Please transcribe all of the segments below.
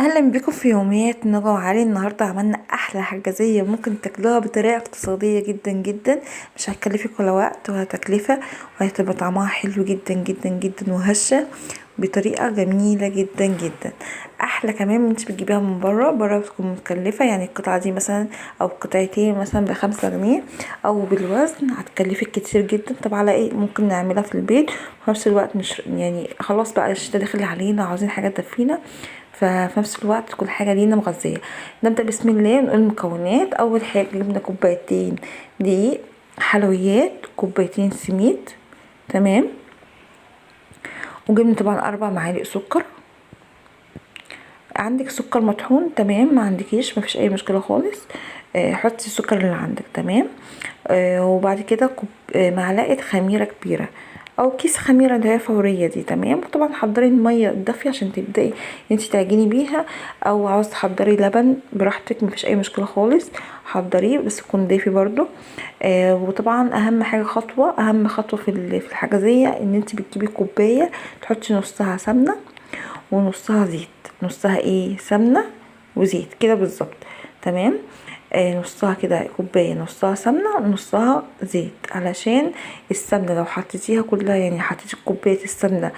اهلا بيكم في يوميات نجا وعلي. النهارده عملنا احلى حجازيه ممكن تاكلوها بطريقه اقتصاديه جدا جدا، مش هتكلفك ولا وقت ولا تكلفه، وهتبقى طعمها حلو جدا جدا جدا وهشه بطريقه جميله جدا جدا. احلى كمان من انت بتجيبيها من بره بتكون متكلفه، يعني القطعه دي مثلا او قطعتين مثلا ب5 جنيه، او بالوزن هتكلفك كتير جدا. طب على ايه؟ ممكن نعملها في البيت وفي نفس الوقت مش يعني خلاص بقى الشتا داخل علينا وعاوزين حاجه تدفينا، ففي نفس الوقت تكون حاجة لينا مغذية. نبدأ بسم الله نقول المكونات. أول حاجة جبنا كوبايتين دقيق، حلويات كوبايتين سميد، تمام، وجبنا طبعا 4 معالق سكر. عندك سكر مطحون تمام، ما عندكيش مفيش اي مشكله خالص، حطي السكر اللي عندك تمام. وبعد كده معلقه خميره كبيره او كيس خميره اللي هي فوريه دي، تمام. وطبعا حضري الميه الدافيه عشان تبداي انتي تعجني بيها، او عاوز تحضري لبن براحتك مفيش اي مشكله خالص، حضريه بس يكون دافي برضو. وطبعا اهم خطوه في الحجازيه ان انتي بتجيبي كوبايه تحطي نصها سمنه ونصها زيت، نصها ايه سمنه وزيت كده بالظبط، تمام. نصها كده كوبايه، نصها سمنه ونصها زيت، علشان السمنه لو حطيتيها كلها، يعني حطيتي كوبايه السمنه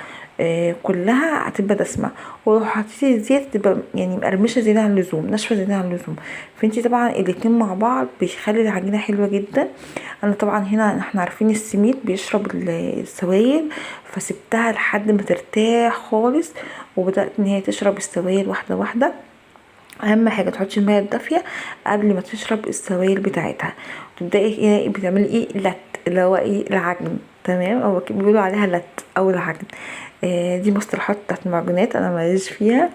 كلها هتبقى دسمه، ولو حطيتي الزيت تبقى يعني مقرمشه زياده عن اللزوم، ناشفه زياده عن اللزوم. فانتي طبعا الاتنين مع بعض بيخلي العجينه حلوه جدا. انا طبعا هنا احنا عارفين السميد بيشرب السوائل، فسبتها لحد ما ترتاح خالص وبدأت ان هي تشرب السوائل واحدة واحدة. اهم حاجة تحطي المية الدافية قبل ما تشرب السوائل بتاعتها، تبدأي ايه بتعملي ايه لت، اللي هو ايه العجن، تمام، او بيقولوا عليها لت او العجن. دي مصطلحات بتاعت المعجونات انا ماليش فيها،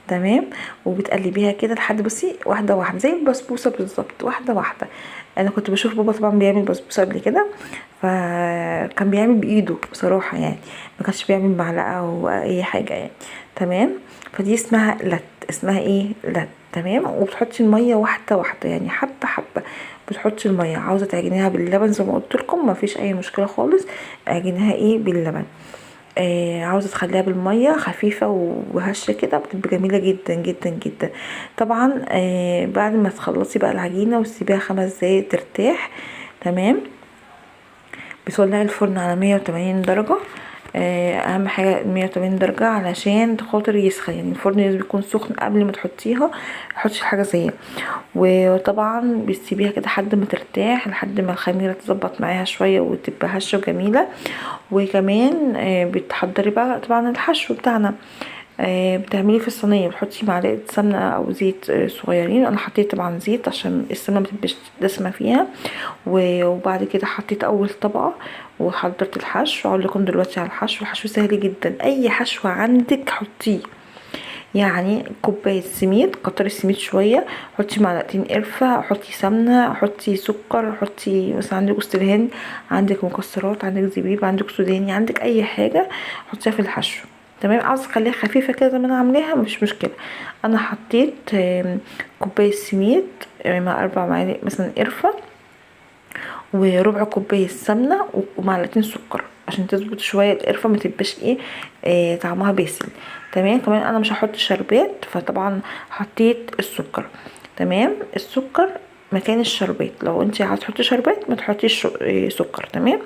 تمام. وبتقلبيها كده لحد بصي واحده واحده زي البسبوسه بالظبط، واحده واحده. انا كنت بشوف بابا طبعا بيعمل بسبوسه قبل كده، فكان بيعمل بايده بصراحه، يعني ما كانش بيعمل معلقه او اي حاجه يعني، تمام. فدي اسمها لت، اسمها ايه لت، تمام. وبتحطي الميه واحده واحده، يعني حبه حبه بتحطي الميه. عاوزه تعجنيها باللبن زي ما قلت لكم ما فيش اي مشكله خالص، اعجنيها ايه باللبن. عاوزه تخليها بالميه خفيفه وهشه كده بتبقى جميله جدا جدا جدا. طبعا بعد ما تخلصي بقى العجينه وتسيبيها 5 دقايق ترتاح، تمام. بتولعي الفرن على 180 درجه. اهم حاجه 180 درجه علشان خاطر يسخن، يعني الفرن لازم يكون سخن قبل ما تحطيها، تحطي الحاجه زي. وطبعا بتسيبيها كده لحد ما ترتاح، لحد ما الخميره تظبط معاها شويه وتبقى هشه وجميله. وكمان بتحضري بقى طبعا الحشو بتاعنا. بتعمليه في الصينيه، بتحطي معلقه سمنه او زيت صغيرين. انا حطيت طبعا زيت عشان السمنه متبقاش دسمه فيها. وبعد كده حطيت اول طبقه وحضرت الحشو. اقول لكم دلوقتي على الحشو. الحشو سهل جدا، اي حشو عندك حطيه. يعني كوبايه سميد، كتري السميد شويه، حطي معلقتين قرفه، حطي سمنه، حطي سكر، حطي مثلا عندك جوز الهند، عندك مكسرات، عندك زبيب، عندك سوداني، عندك اي حاجه حطيها في الحشو، تمام. عاوزه تخليها خفيفه كده زي ما انا عاملاها مفيش مشكله. انا حطيت كوبايه سميد مع 4 معالق مثلا قرفه، وربع كوبايه سمنه، ومعلقتين سكر عشان تظبط شويه القرفه ما تبقاش ايه طعمها باسل، تمام. كمان انا مش هحط شربات، فطبعا حطيت السكر، تمام. السكر مكان الشربات، لو انت هتحطي شربات ما تحطيش سكر، تمام.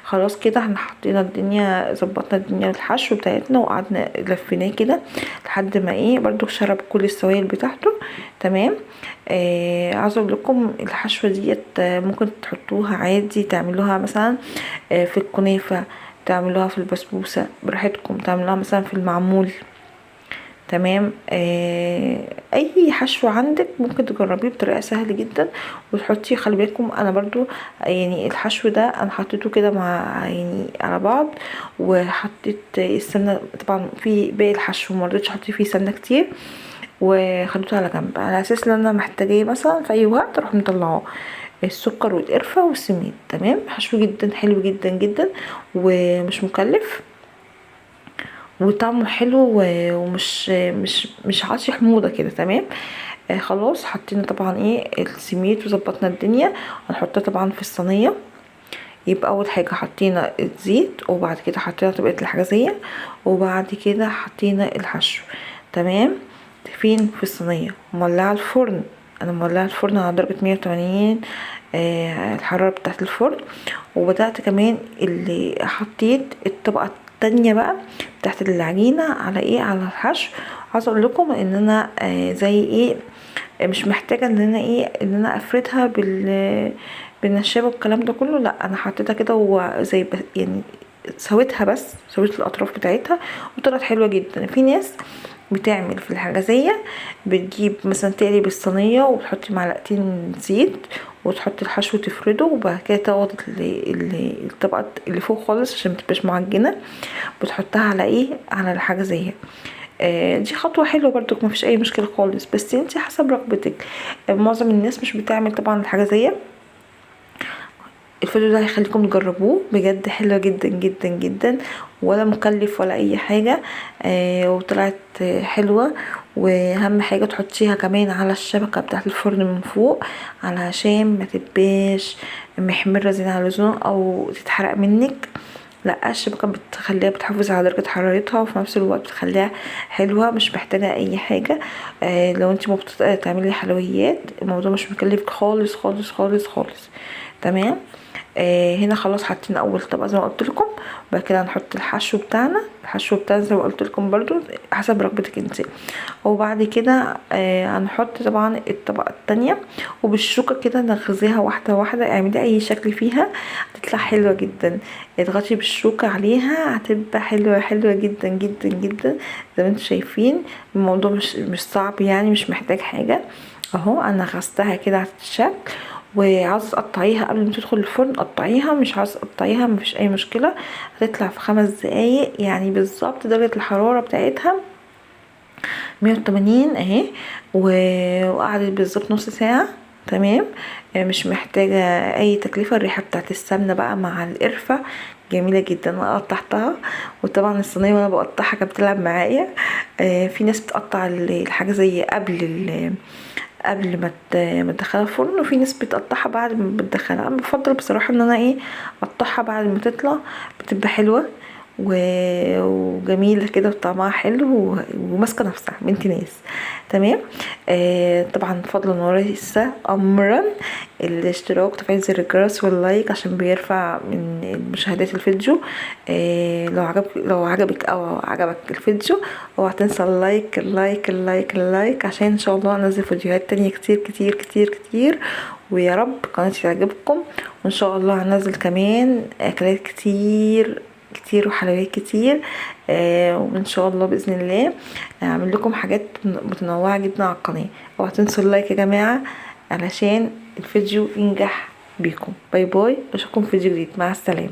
خلاص كده احنا حطينا الدنيا، ظبطنا الدنيا الحشو بتاعتنا وقعدنا لفيناه كده لحد ما ايه برضو شرب كل السوائل بتاعته، تمام. عاوزه اقول لكم الحشوه ديت ممكن تحطوها عادي، تعملوها مثلا في الكنافه، تعملوها في البسبوسه براحتكم، تعملوها مثلا في المعمول، تمام. اي حشو عندك ممكن تجربيه بطريقه سهله جدا وتحطيه. خلي بالكم انا برضو يعني الحشو ده انا حطيته كده مع يعني على بعض، وحطيت السمنه طبعا في باقي الحشو، مرضتش احط فيه سمنه كتير، وخليته على جنب على اساس ان انا محتاجاه مثلا في اي وقت اروح مطلعاه. السكر والقرفه والسميد، تمام. حشو جدا حلو جدا جدا ومش مكلف وطعمه حلو ومش مش عاطي حموضه كده، تمام. خلاص حطينا طبعا ايه السميد وظبطنا الدنيا. هنحطها طبعا في الصينيه. يبقى اول حاجه حطينا الزيت، وبعد كده حطينا طبقه الحجازيه، وبعد كده حطينا الحشو، تمام. فين؟ في الصينيه. مولعه الفرن، انا مولعه الفرن على درجه 180 الحراره بتاعه الفرن. وبدات كمان اللي حطيت الطبقه التانية بقى بتاعت العجينه على ايه؟ على الحشو. عايزه اقول لكم ان انا زي ايه، مش محتاجه ان انا ايه، ان انا افردها بالنشابه والكلام ده كله. لا، انا حطيتها كده وزي يعني سويتها، بس سويت الاطراف بتاعتها وطلعت حلوه جدا. في ناس بتعمل في الحجازيه بتجيب مثلا تقلي بالصينيه وتحطي معلقتين زيت وتحطي الحشو وتفرده، وبعد كده تاخد الطبقه اللي فوق خالص عشان متبقاش معجنه، بتحطها على ايه؟ على الحجازيه. دي خطوة حلوة برضو، مفيش اي مشكلة خالص، بس انتي حسب رغبتك. معظم الناس مش بتعمل طبعا الحجازية. الفيديو ده هيخليكم تجربوه، بجد حلوة جدا جدا جدا، ولا مكلف ولا اي حاجة. وطلعت حلوة. واهم حاجة تحطيها كمان على الشبكة بتاعت الفرن من فوق، علشان ما تبقاش محمرة زيادة عن اللزوم او تتحرق منك. لا، الشبكة بتخليها بتحافظ على درجة حرارتها، وفي نفس الوقت بتخليها حلوة، مش محتاجة اي حاجة. لو انتي مبتدئة تعملي حلويات، الموضوع مش مكلف خالص خالص خالص خالص. تمام. هنا خلاص حاطين اول طبقه زي ما قلت لكم. بعد كده هنحط الحشو بتاعنا. الحشو بتاعنا زي ما قلت لكم برضو حسب رغبتك انت. وبعد كده هنحط طبعا الطبقه التانية، وبالشوكه كده نغزيها واحده واحده، اعملي اي شكل فيها هتطلع حلوه جدا. اضغطي بالشوكه عليها هتبقى حلوه حلوه جدا جدا جدا. زي ما انتم شايفين الموضوع مش صعب يعني، مش محتاج حاجه. اهو انا غزتها كده على الشكل. وعاوزه تقطعيها قبل ما تدخل الفرن قطعيها، مش عاوزه تقطعيها مفيش اي مشكله. هتطلع في 5 دقايق يعني بالظبط. درجه الحراره بتاعتها 180 اهي. وقعدت بالظبط نص ساعه. تمام. مش محتاجه اي تكلفه. الريحه بتاعت السمنه بقى مع القرفه جميله جدا. انا قطعتها، وطبعا الصينيه وانا بقطعها كانت بتلعب معايا. في ناس بتقطع الحاجه زي قبل ما تدخلها الفرن، وفي ناس بتقطعها بعد ما بتدخلها. انا بفضل بصراحه ان انا ايه، اقطعها بعد ما تطلع، بتبقى حلوه وجميله كده وطعمها حلو وماسكه نفسها بنت ناس. تمام. طبعا فضلا وليس امرا الاشتراك وتفعيل زر الجرس واللايك عشان بيرفع من مشاهدات الفيديو. لو عجبك او عجبك الفيديو، اوعى تنسى اللايك اللايك اللايك اللايك، عشان ان شاء الله انزل فيديوهات تانية كتير كتير كتير كتير. ويا رب قناتي تعجبكم، وان شاء الله هنزل كمان اكلات كتير كتير وحلويات كتير. وان شاء الله باذن الله اعمل لكم حاجات متنوعه جدا على القناه. اوعوا تنسوا اللايك يا جماعه علشان الفيديو ينجح بيكم. باي باي، اشوفكم في فيديو جديد. مع السلامه.